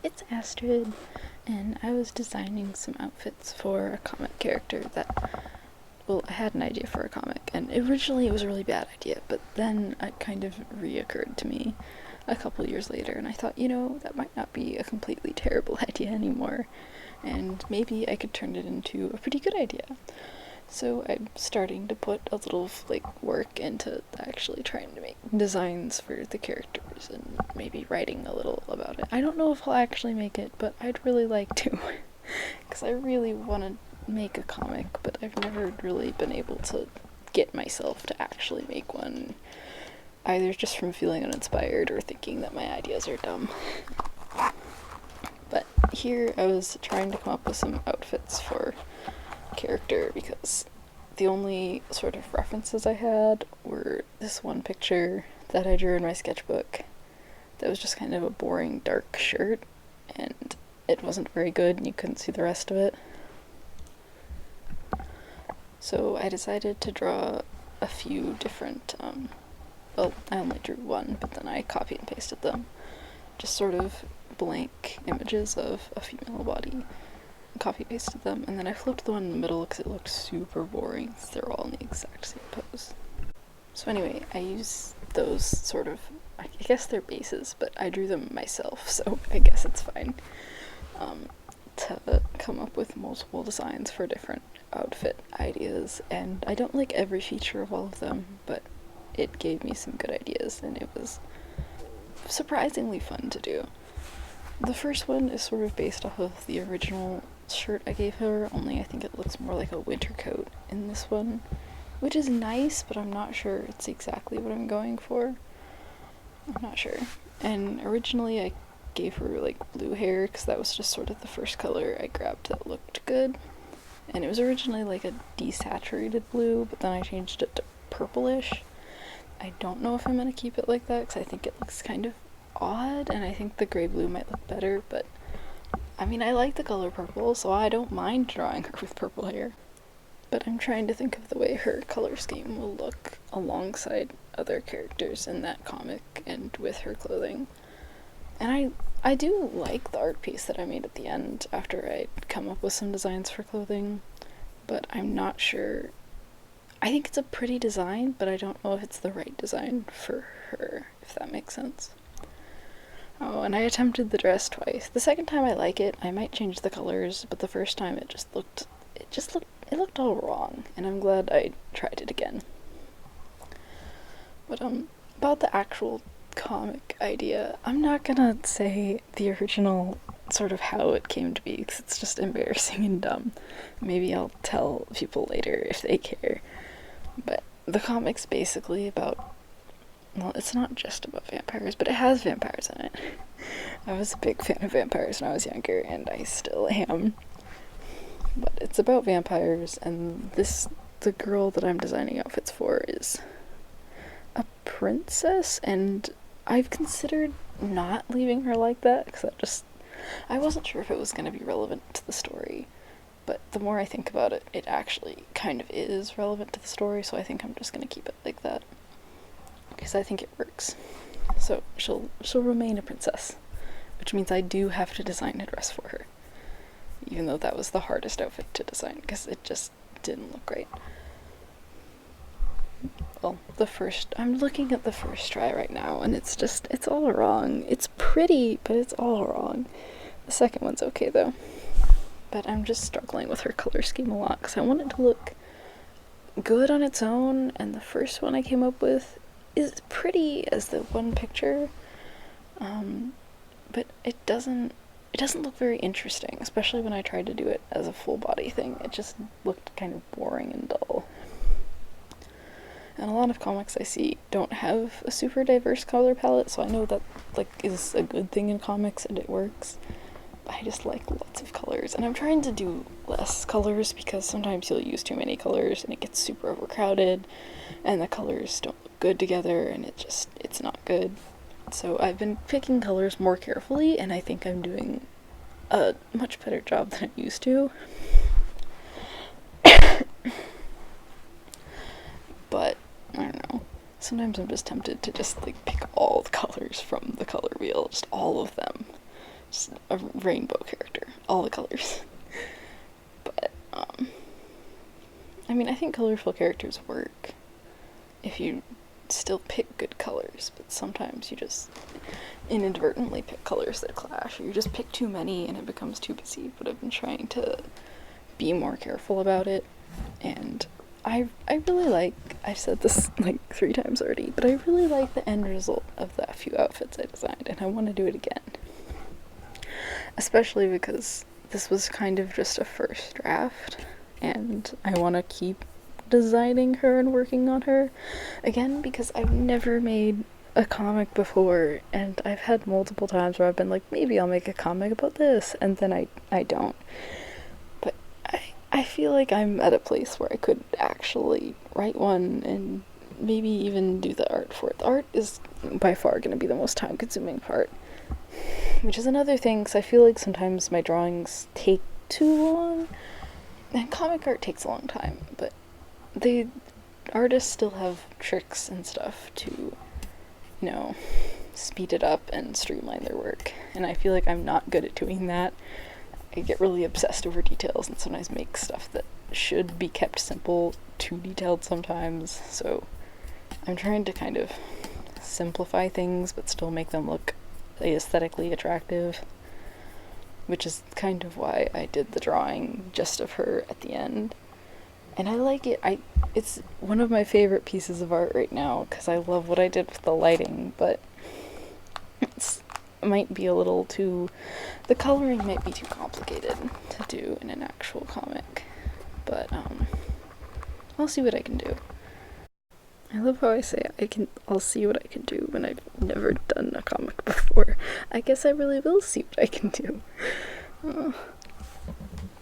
it's Astrid, and I was designing some outfits for a comic character that, well, I had an idea for a comic, and originally it was a really bad idea, but then it kind of reoccurred to me a couple years later, and I thought, that might not be a completely terrible idea anymore, and maybe I could turn it into a pretty good idea. So I'm starting to put a little, work into actually trying to make designs for the characters and maybe writing a little about it. I don't know if I'll actually make it, but I'd really like to, because I really want to make a comic, but I've never really been able to get myself to actually make one, either just from feeling uninspired or thinking that my ideas are dumb. But here I was trying to come up with some outfits for character because the only sort of references I had were this one picture that I drew in my sketchbook that was just kind of a boring dark shirt, and it wasn't very good and you couldn't see the rest of it. So I decided to draw a few different, I only drew one, but then I copy and pasted them. Just sort of blank images of a female body, copy pasted them, and then I flipped the one in the middle because it looked super boring. They're all in the exact same pose. So anyway, I use those sort of, I guess they're bases, but I drew them myself, so I guess it's fine, to come up with multiple designs for different outfit ideas, and I don't like every feature of all of them, but it gave me some good ideas, and it was surprisingly fun to do. The first one is sort of based off of the original shirt I gave her, only I think it looks more like a winter coat in this one, which is nice, but I'm not sure it's exactly what I'm going for. I'm not sure. And originally I gave her blue hair because that was just sort of the first color I grabbed that looked good, and it was originally a desaturated blue, but then I changed it to purplish. I don't know if I'm gonna keep it like that because I think it looks kind of odd, and I think the gray blue might look better, but I mean, I like the color purple, so I don't mind drawing her with purple hair. But I'm trying to think of the way her color scheme will look alongside other characters in that comic and with her clothing. And I do like the art piece that I made at the end after I'd come up with some designs for clothing, but I'm not sure. I think it's a pretty design, but I don't know if it's the right design for her, if that makes sense. Oh, and I attempted the dress twice. The second time I like it, I might change the colors, but the first time it looked all wrong, and I'm glad I tried it again. But about the actual comic idea, I'm not gonna say the original sort of how it came to be, because it's just embarrassing and dumb. Maybe I'll tell people later if they care. But the comic's basically about, well, it's not just about vampires, but it has vampires in it. I was a big fan of vampires when I was younger, and I still am. But it's about vampires, and the girl that I'm designing outfits for is a princess, and I've considered not leaving her like that, because I wasn't sure if it was going to be relevant to the story, but the more I think about it, it actually kind of is relevant to the story, so I think I'm just going to keep it like that, because I think it works. So she'll remain a princess, which means I do have to design a dress for her, even though that was the hardest outfit to design, because it just didn't look great. Well, I'm looking at the first try right now, and it's all wrong. It's pretty, but it's all wrong. The second one's okay, though. But I'm just struggling with her color scheme a lot, because I want it to look good on its own, and the first one I came up with is pretty as the one picture, but it doesn't look very interesting, especially when I tried to do it as a full body thing. It just looked kind of boring and dull. And a lot of comics I see don't have a super diverse color palette, so I know that is a good thing in comics and it works. But I just like lots of colors, and I'm trying to do less colors because sometimes you'll use too many colors and it gets super overcrowded and the colors don't look good together and it's not good. So I've been picking colors more carefully, and I think I'm doing a much better job than I used to. But I don't know. Sometimes I'm just tempted to just pick all the colors from the color wheel, just all of them, Just a rainbow character, all the colors. But I mean, I think colorful characters work if you still pick good colors, but sometimes you just inadvertently pick colors that clash, or you just pick too many and it becomes too busy. But I've been trying to be more careful about it, and I really like, I've said this like 3 times already, but I really like the end result of the few outfits I designed, and I want to do it again. Especially because this was kind of just a first draft, and I want to keep designing her and working on her again, because I've never made a comic before, and I've had multiple times where I've been like, maybe I'll make a comic about this, and then I don't. But I feel like I'm at a place where I could actually write one and maybe even do the art for it. The art is by far going to be the most time-consuming part, which is another thing, because I feel like sometimes my drawings take too long, and comic art takes a long time, but the artists still have tricks and stuff to, speed it up and streamline their work, and I feel like I'm not good at doing that. I get really obsessed over details and sometimes make stuff that should be kept simple too detailed sometimes, so I'm trying to kind of simplify things but still make them look aesthetically attractive, which is kind of why I did the drawing just of her at the end. And I like it. It's one of my favorite pieces of art right now because I love what I did with the lighting, but it might be a little too, the coloring might be too complicated to do in an actual comic, but I'll see what I can do. I love how I say I'll see what I can do when I've never done a comic before. I guess I really will see what I can do.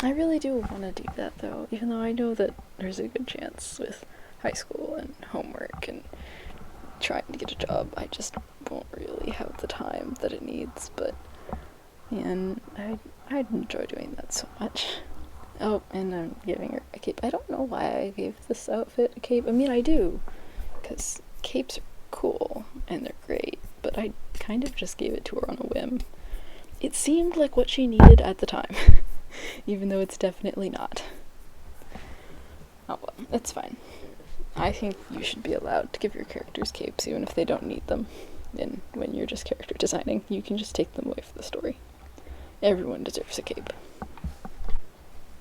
I really do want to do that though, even though I know that there's a good chance with high school and homework and trying to get a job, I just won't really have the time that it needs, but man, I'd enjoy doing that so much. Oh, and I'm giving her a cape. I don't know why I gave this outfit a cape. I mean, I do, because capes are cool and they're great, but I kind of just gave it to her on a whim. It seemed like what she needed at the time, even though it's definitely not. Oh well, it's fine. I think you should be allowed to give your characters capes even if they don't need them. And when you're just character designing, you can just take them away for the story. Everyone deserves a cape.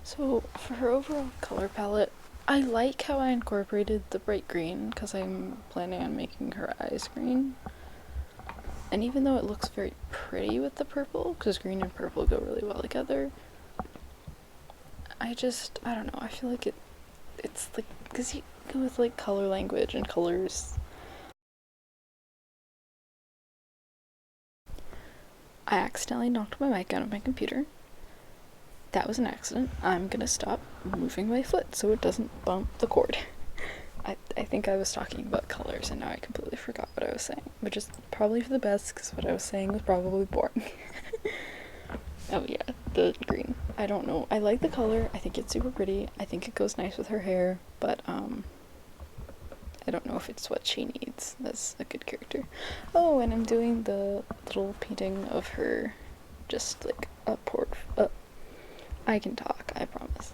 So, for her overall color palette, I like how I incorporated the bright green, because I'm planning on making her eyes green. And even though it looks very pretty with the purple, because green and purple go really well together, I don't know, I feel like it's like, because you go with like color language and colors. I accidentally knocked my mic out of my computer. That was an accident. I'm gonna stop moving my foot so it doesn't bump the cord. I think I was talking about colors and now I completely forgot what I was saying, which is probably for the best because what I was saying was probably boring. Oh yeah, the green. I don't know. I like the color. I think it's super pretty. I think it goes nice with her hair, but I don't know if it's what she needs as a good character. Oh, and I'm doing the little painting of her, just like I can talk, I promise.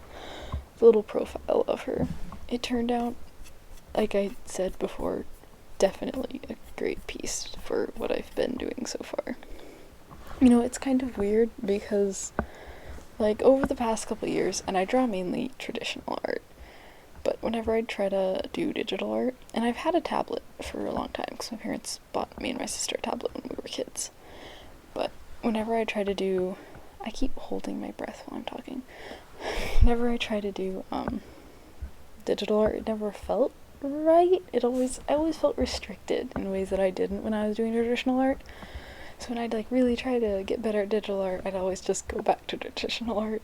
The little profile of her. It turned out, like I said before, definitely a great piece for what I've been doing so far. It's kind of weird because, like, over the past couple years, and I draw mainly traditional art, but whenever I try to do digital art, and I've had a tablet for a long time because my parents bought me and my sister a tablet when we were kids, but whenever I try to do, I keep holding my breath while I'm talking, whenever I try to do digital art, it never felt right. I always felt restricted in ways that I didn't when I was doing traditional art. So when I'd like really try to get better at digital art, I'd always just go back to traditional art,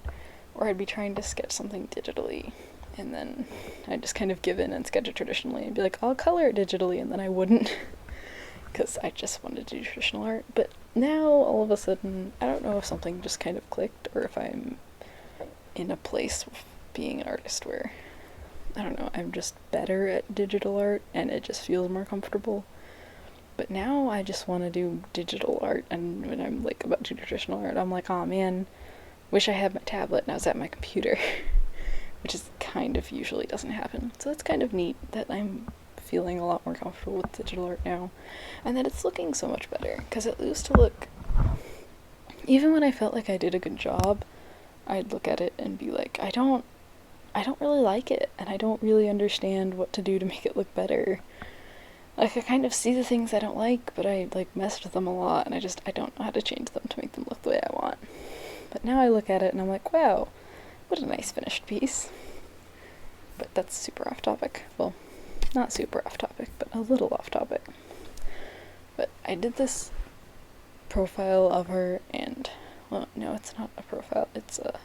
or I'd be trying to sketch something digitally, and then I'd just kind of give in and sketch it traditionally and be like, I'll color it digitally, and then I wouldn't, because I just wanted to do traditional art. But now, all of a sudden, I don't know if something just kind of clicked, or if I'm in a place of being an artist where, I don't know, I'm just better at digital art, and it just feels more comfortable. But now I just want to do digital art, and when I'm like about to do traditional art, I'm like, oh man, wish I had my tablet and I was at my computer. Which is kind of usually doesn't happen. So it's kind of neat that I'm feeling a lot more comfortable with digital art now, and that it's looking so much better, because it used to look, even when I felt like I did a good job, I'd look at it and be like, I don't really like it, and I don't really understand what to do to make it look better. Like, I kind of see the things I don't like, but I like messed with them a lot, and I don't know how to change them to make them look the way I want. But now I look at it and I'm like, wow, what a nice finished piece. But that's super off topic. Well, not super off topic, but a little off topic. But I did this profile of her, and, well, no, it's not a profile, it's a,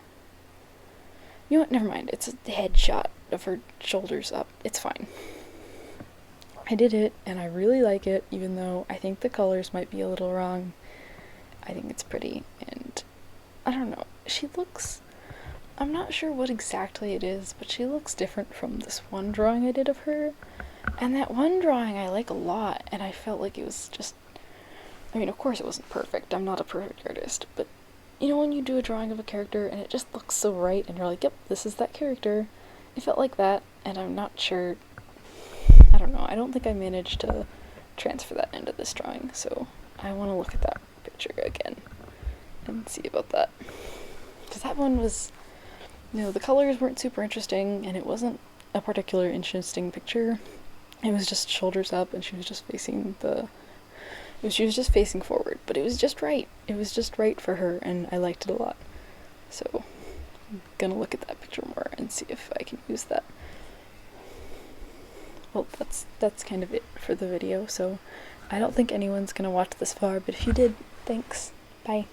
you know what, never mind, it's a headshot of her shoulders up. It's fine. I did it, and I really like it, even though I think the colors might be a little wrong. I think it's pretty, and I don't know, she looks, I'm not sure what exactly it is, but she looks different from this one drawing I did of her. And that one drawing I like a lot, and I felt like it was just, I mean, of course it wasn't perfect, I'm not a perfect artist, but you know when you do a drawing of a character and it just looks so right, and you're like, yep, this is that character. It felt like that, and I'm not sure, I don't know, I don't think I managed to transfer that into this drawing, so I want to look at that picture again and see about that. Because that one was, you know, the colors weren't super interesting, and it wasn't a particularly interesting picture. It was just shoulders up, and she was just facing forward, but it was just right. It was just right for her, and I liked it a lot. So I'm gonna look at that picture more and see if I can use that. Well, that's kind of it for the video, so I don't think anyone's gonna watch this far, but if you did, thanks. Bye.